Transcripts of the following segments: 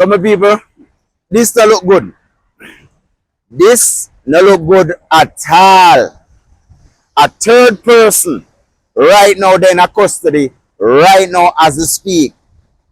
So my people, this don't look good. This no look good at all. A third person right now they're in a custody right now as we speak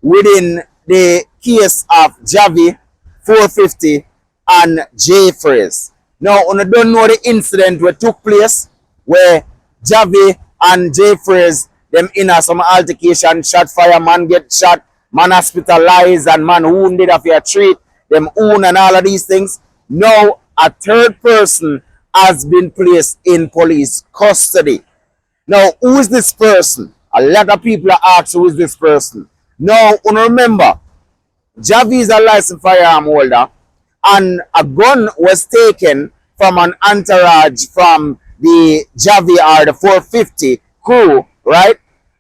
within the case of Jahvy 450 and Jaii Frais. Now, you don't know the incident that took place where Jahvy and Jaii Frais them in some altercation, shot fire, man get shot, man hospitalized, and man wounded after a treat, them wound and all of these things. Now, a third person has been placed in police custody. Now, who is this person? A lot of people are asking, who is this person? Now, remember, Jahvy is a licensed firearm holder, and a gun was taken from an entourage from the Jahvy or the 450 crew, right?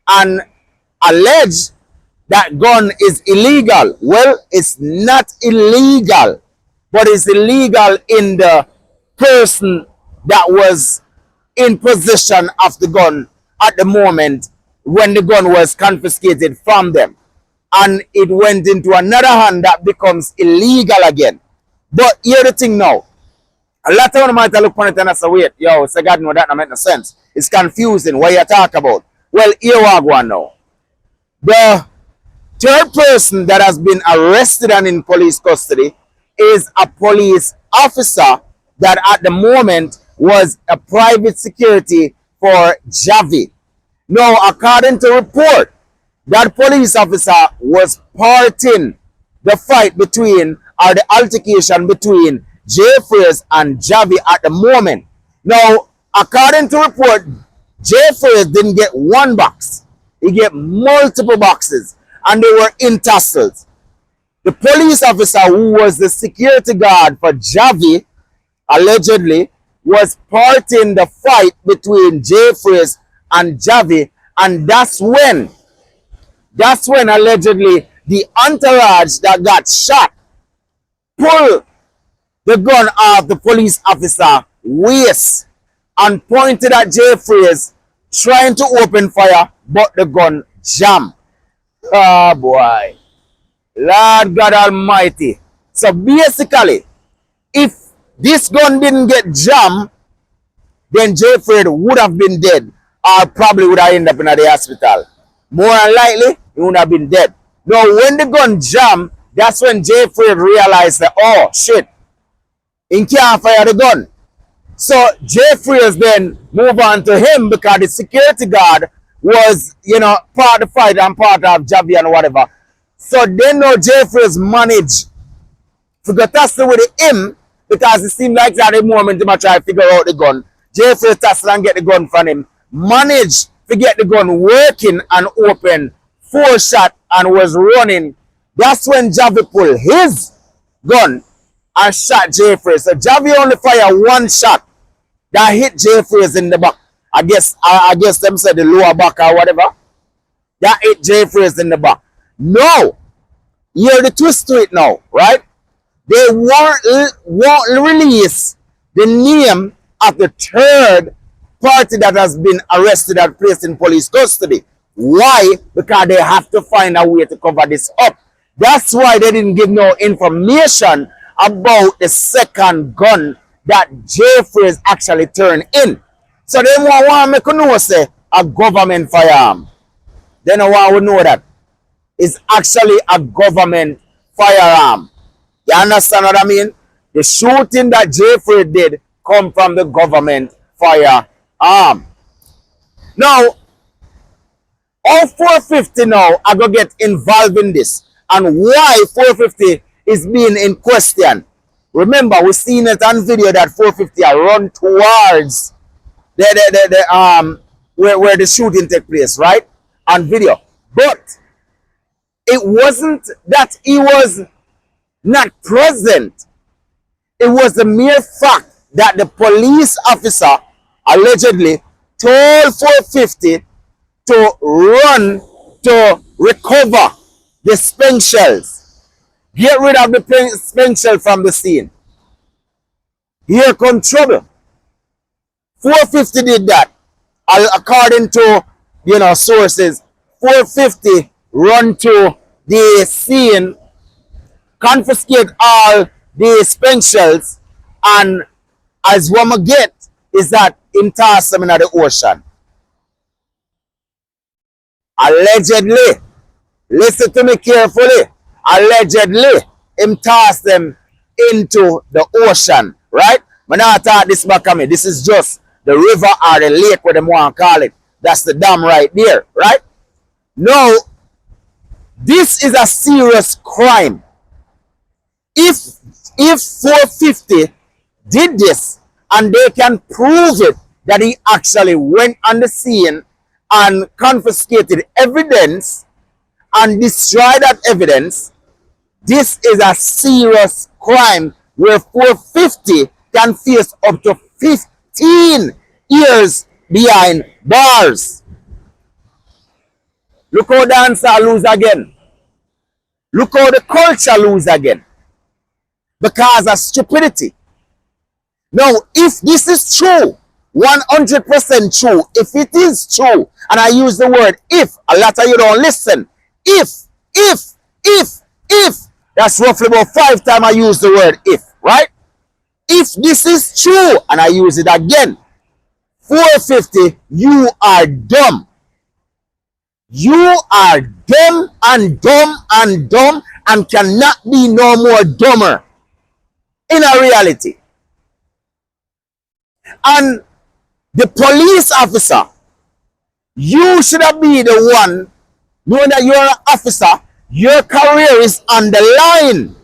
And alleged that gun is illegal. Well, it's not illegal, but it's illegal in the person that was in possession of the gun at the moment when the gun was confiscated from them. And it went into another hand that becomes illegal again. But here the thing now. A lot of them might look on it and say, wait, yo, say God know that don't make no sense. It's confusing what you talk about. Well, here we go now. The third person that has been arrested and in police custody is a police officer that at the moment was a private security for Jahvy. Now, according to report, that police officer was parting the fight between, or the altercation between Jaii Frais and Jahvy at the moment. Now, according to report, Jaii Frais didn't get one box. He get multiple boxes, and they were in tussles. The police officer who was the security guard for Jahvy, allegedly, was parting the fight between Jaii Frais and Jahvy, and that's when allegedly the entourage that got shot pulled the gun off the police officer waist and pointed at Jaii Frais, trying to open fire, but the gun jammed. Oh boy. Lord God Almighty. So basically, if this gun didn't get jammed, then Jaii Frais would have been dead, or probably would have ended up in the hospital. More than likely, he would have been dead. Now, when the gun jammed, that's when Jaii Frais realized that, oh, shit, he can't fire the gun. So, Jaii Frais then moved on to him because the security guard was, part of the fight and part of Jahvy and whatever. So, then now Jaii Frais managed to get tussle with him because it seemed like that at the moment he might try to figure out the gun. Jaii Frais tussle and get the gun from him. Managed to get the gun working and open, 4 shot, and was running. That's when Jahvy pulled his gun and shot Jaii Frais. So Jahvy only fired 1 shot that hit Jaii Frais in the back. I guess them said the lower back or whatever. That hit Jaii Frais in the back. No, hear the twist to it now, right? They won't release the name of the third party that has been arrested and placed in police custody. Why? Because they have to find a way to cover this up. That's why they didn't give no information about the second gun that Jaii Frais actually turned in. So they want to make you know, say, a government firearm. They don't want to know that it's actually a government firearm. You understand what I mean? The shooting that Jaii Frais did come from the government firearm. Now, all 450 now are going to get involved in this. And why 450 is being in question. Remember, we seen it on video that 450 are run towards where the shooting took place, right? On video. But it wasn't that he was not present. It was the mere fact that the police officer allegedly told 450 to run to recover the spent shells. Get rid of the spent shell from the scene. Here comes trouble. 450 did that. According to sources, 450 run to the scene confiscate all the spentials, and as what I get is that him toss them in the ocean. Allegedly, listen to me carefully. Allegedly, him toss them into the ocean, right? But now I thought this back on me. This is just the river or the lake, what them want to call it. That's the dam right there, right? Now, this is a serious crime. If 450 did this and they can prove it that he actually went on the scene and confiscated evidence and destroyed that evidence, this is a serious crime where 450 can face up to 15 years behind bars. Look how dancer lose again. Look how the culture lose again. Because of stupidity. Now, if this is true, 100% true, if it is true, and I use the word if, a lot of you don't listen. If, that's roughly about 5 times I use the word if, right? If this is true, and I use it again, 450, you are dumb. You are dumb and dumb and dumb and cannot be no more dumber in a reality. And the police officer, you should have been the one, knowing that you're an officer, your career is on the line.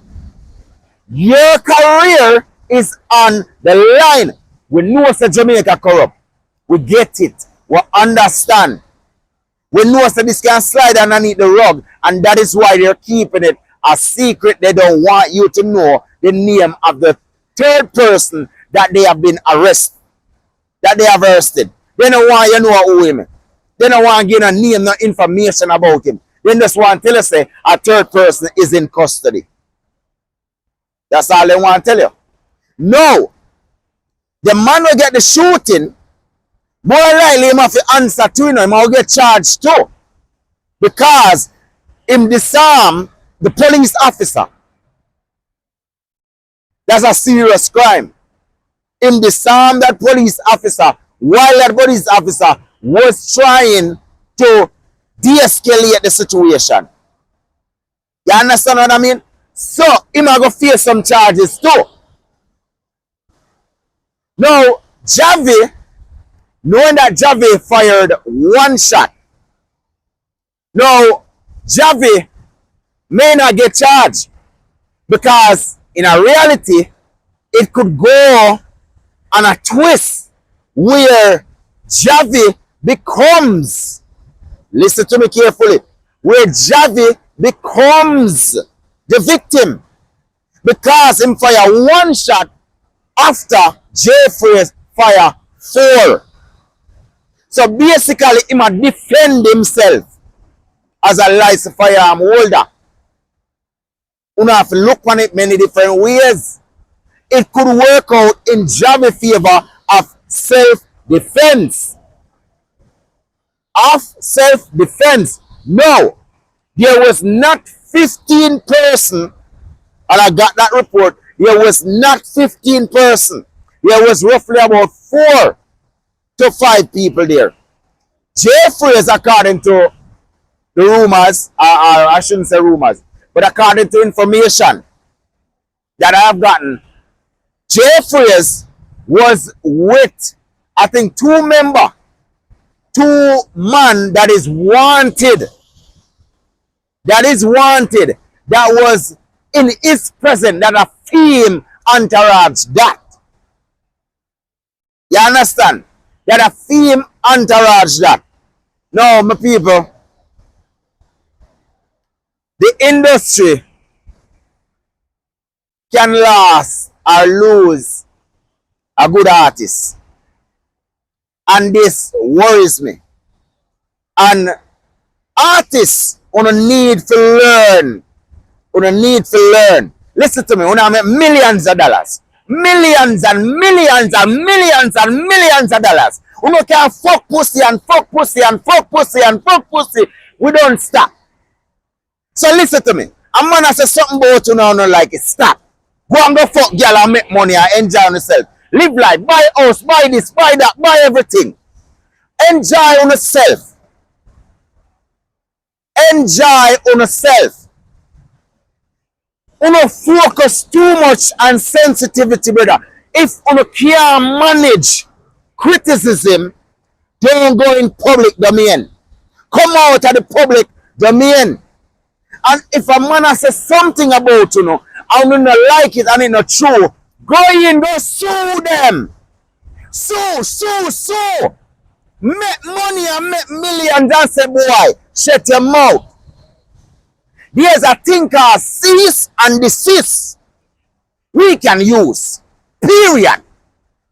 Your career is on the line. We know that Jamaica corrupt. We get it. We understand. We know that this can slide underneath the rug, and that is why they're keeping it a secret. They don't want you to know the name of the third person that they have been arrested, that they have arrested. They don't want you to know who him. They don't want to give a name, no information about him. They just want to tell us say a third person is in custody. That's all they want to tell you. No. The man will get the shooting, more likely him have to answer to him, will get charged too. Because him disarm the police officer. That's a serious crime. Him disarm that police officer while that police officer was trying to de-escalate the situation. You understand what I mean? So, him are going to face some charges too. Now, Jahvy, knowing that Jahvy fired one shot, now, Jahvy may not get charged because in a reality, it could go on a twist where Jahvy becomes, listen to me carefully, where Jahvy becomes the victim because him fire one shot after Jaii Frais fire 4. So basically, he must defend himself as a licensed firearm holder. You have to look on it many different ways. It could work out in Jahvy's favor of self-defense. Of self-defense. No, there was not 15 person, and I got that report, there was not 15 person. There was roughly about 4 to 5 people there. Jaii Frais, according to the rumors, or I shouldn't say rumors, but according to information that I have gotten, Jaii Frais was with, I think, 2 men that is wanted. That is wanted. That was in his presence, that a fame entourage that. You understand? That a fame entourage that. Now, my people, the industry can lose or lose a good artist. And this worries me. And artists on a need to learn. On a need to learn. Listen to me, when I make millions of dollars. Millions and millions and millions and millions of dollars. We can fuck pussy and fuck pussy and fuck pussy and fuck pussy. We don't stop. So listen to me. A man say something about you now, no like it. Stop. Go and go fuck girl and make money and enjoy yourself. Live life. Buy house, buy this, buy that, buy everything. Enjoy on yourself. Enjoy on yourself. You don't focus too much on sensitivity, brother. If you can't manage criticism, don't go in public domain. Come out of the public domain. And if a man says something about you, and you don't like it and it's not true, go in, go sue them. Sue. Make money and make millions and say, boy, shut your mouth. There's a thing called cease and desist. We can use. Period.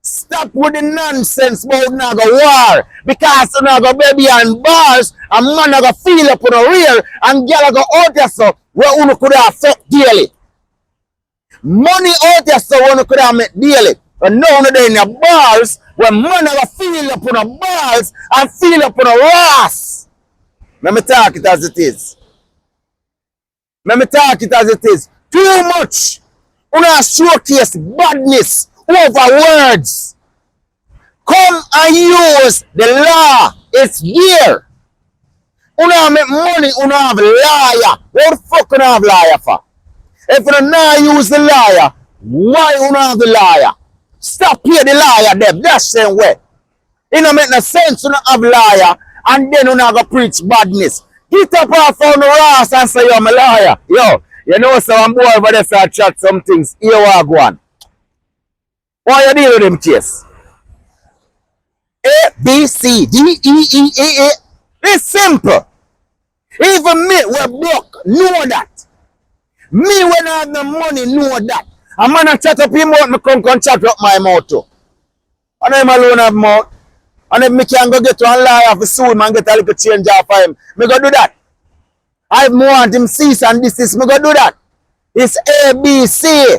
Stop with the nonsense about now go war. Because you now go baby and bars and man now go feel up on the real and girl go out there so where you could have fuck daily. Money out there so you could have make daily. And now they're in the bars where man now go feel up on the bars and feel up on the ass. Let me talk it as it is. Too much. You know, showcase badness over words. Come and use the law. It's here. You know, make money, you know, have liar. What the fuck you have liar for? If you don't use the liar, why you don't have the liar? Stop pay the liar them. That's the same way. It don't make no sense you don't have liar and then you not go preach badness. Get up off on the ass and say you're a liar. Yo, you know some boy over there start chat some things. Here we go on. Why you deal with them case? A, B, C, D, E, E, A, A. It's simple. Even me, we're broke, know that. Me, when I have no money, know that. A man a chat up his mouth, me come chat up my mouth too. And I'm alone have mouth. And if me can go get to a liar for sue him and get a little change off for him, me go do that. I want him cease and desist, me go do that. It's A, B, C.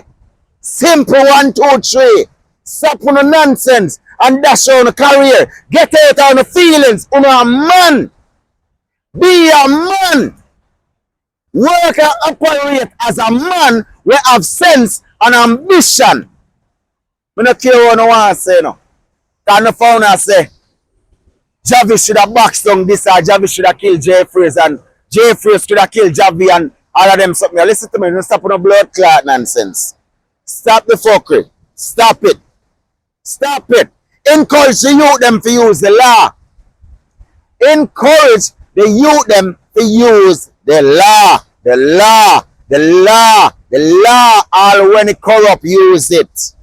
Simple 1, 2, 3. Stop on the nonsense and dash on the career. Get out on the feelings. You know a man. Be a man. Work and operate as a man who have sense and ambition. I don't care what I want to say no. Because the founder say Jahvy should have boxed down this or Jahvy should have killed Jaii Frais and Jaii Frais should have killed Jahvy and all of them something. Listen to me, don't stop on the blood clot nonsense. Stop the fuckery. Stop it. Stop it. Encourage the youth them to use the law. Encourage the youth them to use the law. The law. All when it corrupt, use it.